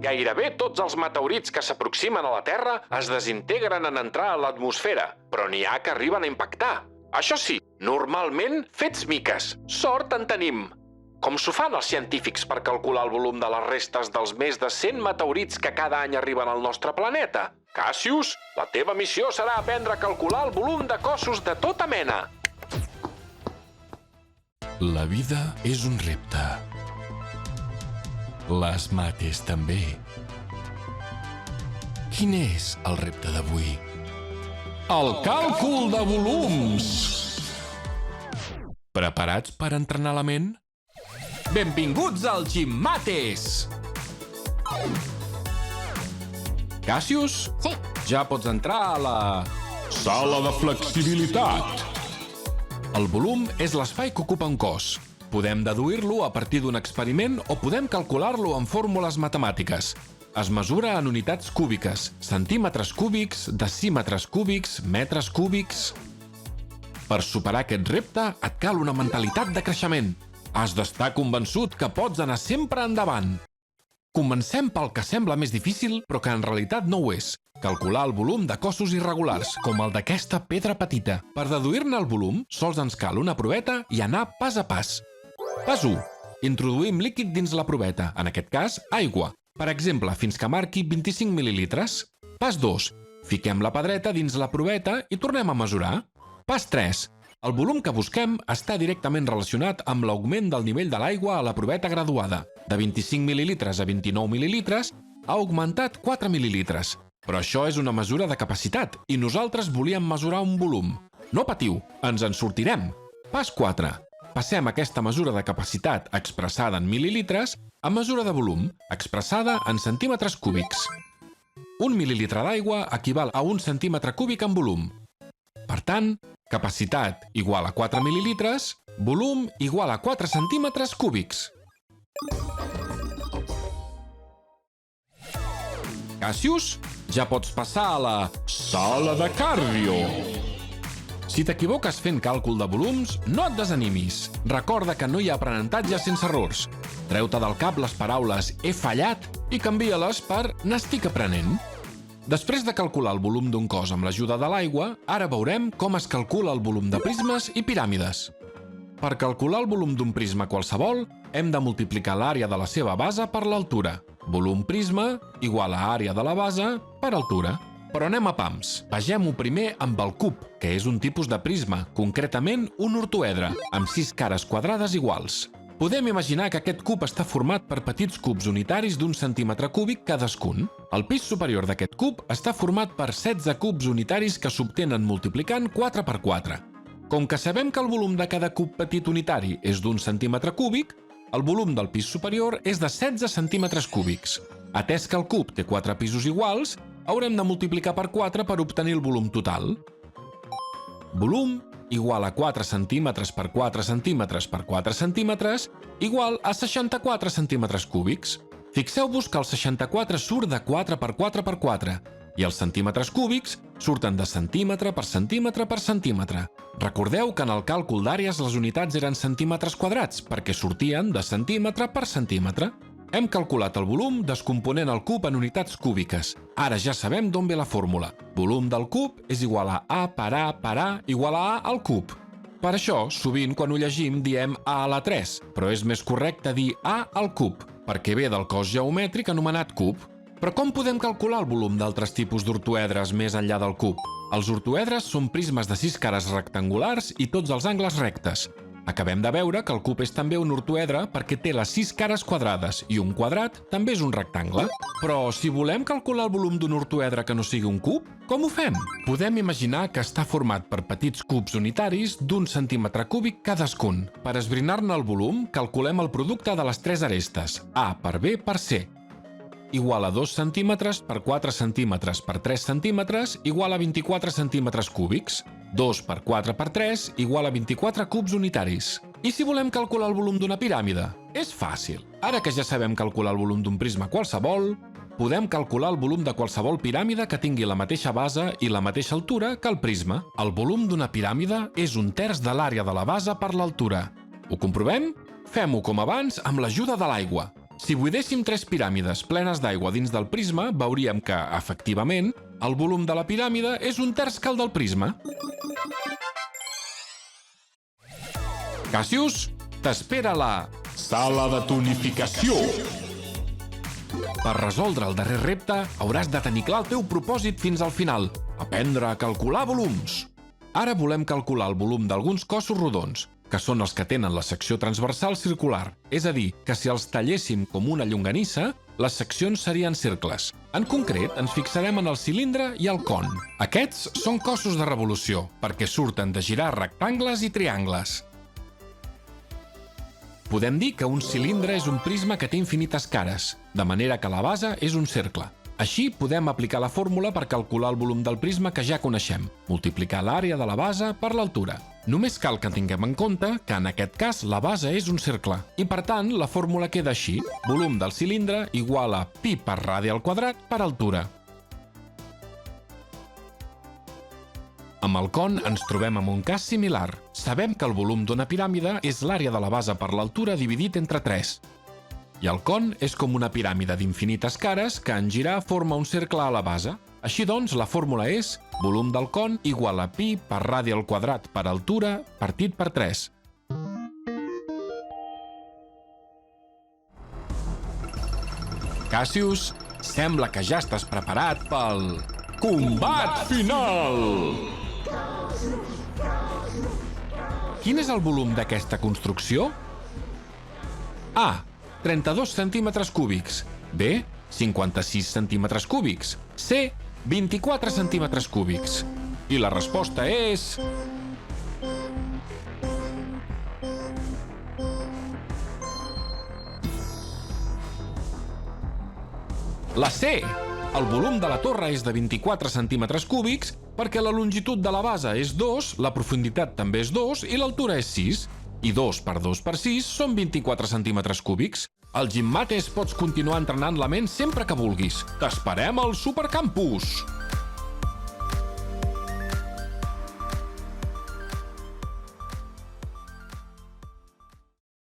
Gairebé tots els meteorits que s'aproximen a la Terra es desintegren en entrar a l'atmosfera, però n'hi ha que arriben a impactar. Això sí, normalment fets miques. Sort en tenim. Com s'ho fan els científics per calcular el volum de les restes dels més de 100 meteorits que cada any arriben al nostre planeta? Cassius, la teva missió serà aprendre a calcular el volum de cossos de tota mena. La vida és un repte. Les mates també. Quin és el repte d'avui? El càlcul de volums! Preparats per entrenar la ment? Benvinguts al Gimmates! Cassius? Sí. Ja pots entrar a la sala de flexibilitat. El volum és l'espai que ocupa un cos. Podem deduir-lo a partir d'un experiment o podem calcular-lo en fórmules matemàtiques. Es mesura en unitats cúbiques, centímetres cúbics, decímetres cúbics, metres cúbics... Per superar aquest repte et cal una mentalitat de creixement. Has d'estar convençut que pots anar sempre endavant. Comencem pel que sembla més difícil, però que en realitat no ho és. Calcular el volum de cossos irregulars, com el d'aquesta pedra petita. Per deduir-ne el volum, sols ens cal una proveta i anar pas a pas. Pas 1. Introduïm líquid dins la proveta, en aquest cas, aigua. Per exemple, fins que marqui 25 mil·lilitres. Pas 2. Fiquem la pedreta dins la proveta i tornem a mesurar. Pas 3. El volum que busquem està directament relacionat amb l'augment del nivell de l'aigua a la proveta graduada. De 25 mil·lilitres a 29 mil·lilitres ha augmentat 4 mil·lilitres. Però això és una mesura de capacitat i nosaltres volíem mesurar un volum. No patiu, ens en sortirem. Pas 4. Passem aquesta mesura de capacitat expressada en mil·lilitres a mesura de volum, expressada en centímetres cúbics. Un mil·lilitre d'aigua equival a un centímetre cúbic en volum. Per tant, capacitat igual a 4 mil·lilitres, volum igual a 4 centímetres cúbics. Cassius, ja pots passar a la sala de cardio. Si t'equivoques fent càlcul de volums, no et desanimis. Recorda que no hi ha aprenentatge sense errors. Treu-te del cap les paraules «he fallat» i canvia-les per «n'estic aprenent». Després de calcular el volum d'un cos amb l'ajuda de l'aigua, ara veurem com es calcula el volum de prismes i piràmides. Per calcular el volum d'un prisma qualsevol, hem de multiplicar l'àrea de la seva base per l'altura. Volum prisma igual a àrea de la base per altura. Però anem a pams. Vegem-ho primer amb el cub, que és un tipus de prisma, concretament un ortoedre, amb 6 cares quadrades iguals. Podem imaginar que aquest cub està format per petits cubs unitaris d'un centímetre cúbic cadascun. El pis superior d'aquest cub està format per 16 cubs unitaris que s'obtenen multiplicant 4 per 4. Com que sabem que el volum de cada cub petit unitari és d'un centímetre cúbic, el volum del pis superior és de 16 centímetres cúbics. Atès que el cub té 4 pisos iguals, haurem de multiplicar per 4 per obtenir el volum total. Volum igual a 4 centímetres per 4 centímetres per 4 centímetres igual a 64 centímetres cúbics. Fixeu-vos que el 64 surt de 4 per 4 per 4 i els centímetres cúbics surten de centímetre per centímetre per centímetre. Recordeu que en el càlcul d'àrees les unitats eren centímetres quadrats perquè sortien de centímetre per centímetre. Hem calculat el volum descomponent el cub en unitats cúbiques. Ara ja sabem d'on ve la fórmula. Volum del cub és igual a A per A per A igual a A al cub. Per això, sovint quan ho llegim diem A a la 3, però és més correcte dir A al cub, perquè ve del cos geomètric anomenat cub. Però com podem calcular el volum d'altres tipus d'ortoedres més enllà del cub? Els ortoedres són prismes de 6 cares rectangulars i tots els angles rectes. Acabem de veure que el cub és també un ortoedre perquè té les 6 cares quadrades i un quadrat també és un rectangle. Però si volem calcular el volum d'un ortoedre que no sigui un cub, com ho fem? Podem imaginar que està format per petits cubs unitaris d'un centímetre cúbic cadascun. Per esbrinar-ne el volum, calculem el producte de les 3 arestes, A per B per C. Igual a 2 centímetres per 4 centímetres per 3 centímetres igual a 24 centímetres cúbics. 2 per 4 per 3 igual a 24 cubs unitaris. I si volem calcular el volum d'una piràmide? És fàcil. Ara que ja sabem calcular el volum d'un prisma qualsevol, podem calcular el volum de qualsevol piràmide que tingui la mateixa base i la mateixa altura que el prisma. El volum d'una piràmide és 1/3 de l'àrea de la base per l'altura. Ho comprovem? Fem-ho com abans amb l'ajuda de l'aigua. Si buidéssim 3 piràmides plenes d'aigua dins del prisma, veuríem que, efectivament, el volum de la piràmide és 1/3 que el del prisma. Cassius, t'espera la sala de tonificació. Per resoldre el darrer repte, hauràs de tenir clar el teu propòsit fins al final: aprendre a calcular volums. Ara volem calcular el volum d'alguns cossos rodons, que són els que tenen la secció transversal circular, és a dir, que si els talléssim com una llonganissa, les seccions serien cercles. En concret, ens fixarem en el cilindre i el con. Aquests són cossos de revolució, perquè surten de girar rectangles i triangles. Podem dir que un cilindre és un prisma que té infinites cares, de manera que la base és un cercle. Així podem aplicar la fórmula per calcular el volum del prisma que ja coneixem, multiplicar l'àrea de la base per l'altura. Només cal que tinguem en compte que en aquest cas la base és un cercle, i per tant la fórmula queda així: volum del cilindre igual a pi per radi al quadrat per altura. Amb el con ens trobem amb un cas similar. Sabem que el volum d'una piràmide és l'àrea de la base per l'altura dividit entre 3. I el con és com una piràmide d'infinites cares que en girar forma un cercle a la base. Així doncs, la fórmula és volum del con igual a pi per radi al quadrat per altura partit per 3. Cassius, sembla que ja estàs preparat pel combat final! Quin és el volum d'aquesta construcció? A. 32 centímetres cúbics. B. 56 centímetres cúbics. C. 24 centímetres cúbics. I la resposta és... la C. El volum de la torre és de 24 centímetres cúbics perquè la longitud de la base és 2, la profunditat també és 2 i l'altura és 6. I 2 per 2 per 6 són 24 centímetres cúbics. Al Gimmates pots continuar entrenant la ment sempre que vulguis. T'esperem al Supercampus!